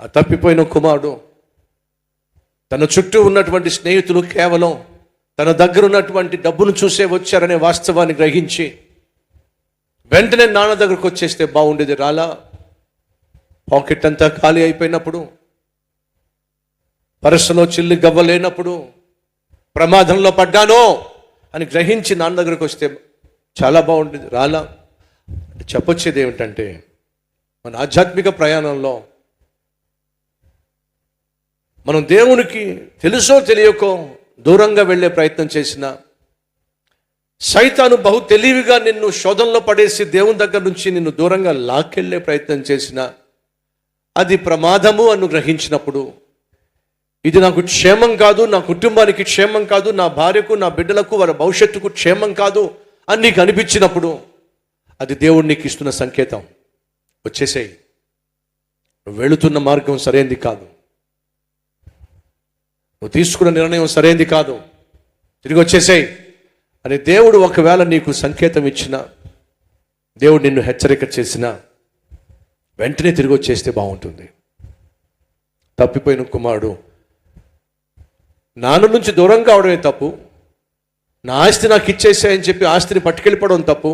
ఆ తప్పిపోయిన కుమారుడు తన చుట్టూ ఉన్నటువంటి స్నేహితులు కేవలం తన దగ్గర ఉన్నటువంటి డబ్బును చూసే వచ్చారనే వాస్తవాన్ని గ్రహించి వెంటనే నాన్న దగ్గరకు వచ్చేస్తే బాగుండేది. రాలా, పాకెట్ అంతా ఖాళీ అయిపోయినప్పుడు, పరసలో చిల్లి గవ్వలేనప్పుడు, ప్రమాదంలో పడ్డానో అని గ్రహించి నాన్న దగ్గరకు వస్తే చాలా బాగుండేది. రాలా అంటే చెప్పొచ్చేది ఏమిటంటే, మన ఆధ్యాత్మిక ప్రయాణంలో మనం దేవునికి తెలుసో తెలియకో దూరంగా వెళ్ళే ప్రయత్నం చేసిన, సైతాను బహు తెలివిగా నిన్ను శోధనలో పడేసి దేవుని దగ్గర నుంచి నిన్ను దూరంగా లాక్కెళ్ళే ప్రయత్నం చేసిన, అది ప్రమాదము అని గ్రహించినప్పుడు, ఇది నాకు క్షేమం కాదు, నా కుటుంబానికి క్షేమం కాదు, నా భార్యకు నా బిడ్డలకు వారి భవిష్యత్తుకు క్షేమం కాదు అని నీకు అనిపించినప్పుడు, అది దేవుడు నీకు ఇస్తున్న సంకేతం. వచ్చేసేయి, నువ్వు వెళుతున్న మార్గం సరైనది కాదు, నువ్వు తీసుకున్న నిర్ణయం సరైనది కాదు, తిరిగి వచ్చేసేయి అని దేవుడు ఒకవేళ నీకు సంకేతం ఇచ్చినా, దేవుడు నిన్ను హెచ్చరిక చేసినా వెంటనే తిరిగి వచ్చేస్తే బాగుంటుంది. తప్పిపోయిన కుమారుడు నాన్న నుంచి దూరం కావడమే తప్పు, నా ఆస్తి నాకు ఇచ్చేసాయని చెప్పి ఆస్తిని పట్టుకెళ్ళిపోవడం తప్పు,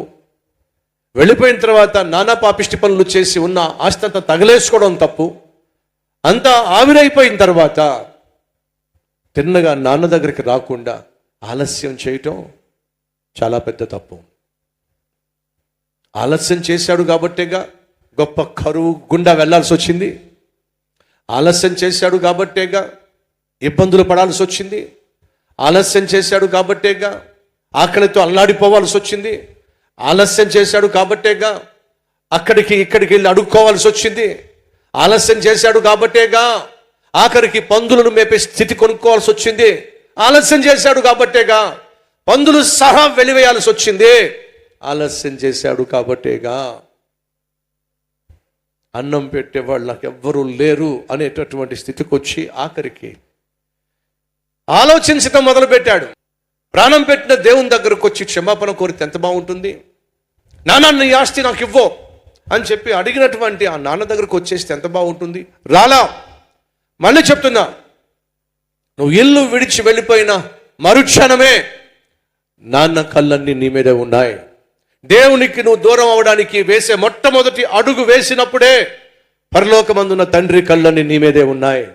వెళ్ళిపోయిన తర్వాత నానా పాపిష్టి పనులు చేసి ఉన్న ఆస్తి అంతా తగలేసుకోవడం తప్పు, అంతా ఆవిరైపోయిన తర్వాత తిన్నగా నాన్న దగ్గరికి రాకుండా ఆలస్యం చేయటం చాలా పెద్ద తప్పు. ఆలస్యం చేశాడు కాబట్టేగా గొప్ప కరువు గుండా వెళ్ళాల్సి వచ్చింది, ఆలస్యం చేశాడు కాబట్టేగా ఇబ్బందులు పడాల్సి వచ్చింది, ఆలస్యం చేశాడు కాబట్టేగా ఆకలితో అల్లాడిపోవాల్సి వచ్చింది, ఆలస్యం చేశాడు కాబట్టేగా అక్కడికి ఇక్కడికి వెళ్ళి అడుక్కోవాల్సి వచ్చింది, ఆలస్యం చేశాడు కాబట్టేగా ఆఖరికి పందులను మేపే స్థితి కొనుక్కోవాల్సి వచ్చింది, ఆలస్యం చేశాడు కాబట్టేగా పందులు సహా వెలివేయాల్సి వచ్చింది, ఆలస్యం చేశాడు కాబట్టేగా అన్నం పెట్టేవాళ్ళు నాకు ఎవ్వరూ లేరు అనేటటువంటి స్థితికి వచ్చి ఆఖరికి ఆలోచించడం మొదలుపెట్టాడు. ప్రాణం పెట్టిన దేవుని దగ్గరకు వచ్చి క్షమాపణ కోరితే ఎంత బాగుంటుంది. నాన్న నీ ఆస్తి నాకు ఇవ్వు అని చెప్పి అడిగినటువంటి ఆ నాన్న దగ్గరకు వచ్చేస్తే ఎంత బాగుంటుంది. రాలా, మళ్ళీ చెప్తున్నా, నువ్వు ఇల్లు విడిచి వెళ్ళిపోయిన మరుక్షణమే నాన్న కళ్ళన్నీ నీ మీదే ఉన్నాయి. దేవునికి నువ్వు దూరం అవడానికి వేసే మొట్టమొదటి అడుగు వేసినప్పుడే పరలోకమందున్న తండ్రి కళ్ళన్నీ నీ మీదే ఉన్నాయి.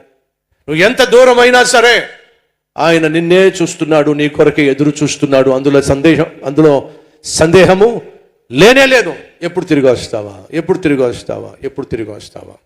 నువ్వు ఎంత దూరం అయినా సరే ఆయన నిన్నే చూస్తున్నాడు, నీ కొరకే ఎదురు చూస్తున్నాడు. అందులో సందేహము లేనే లేదు. ఎప్పుడు తిరిగి వస్తావా, ఎప్పుడు తిరిగి వస్తావా, ఎప్పుడు తిరిగి వస్తావా.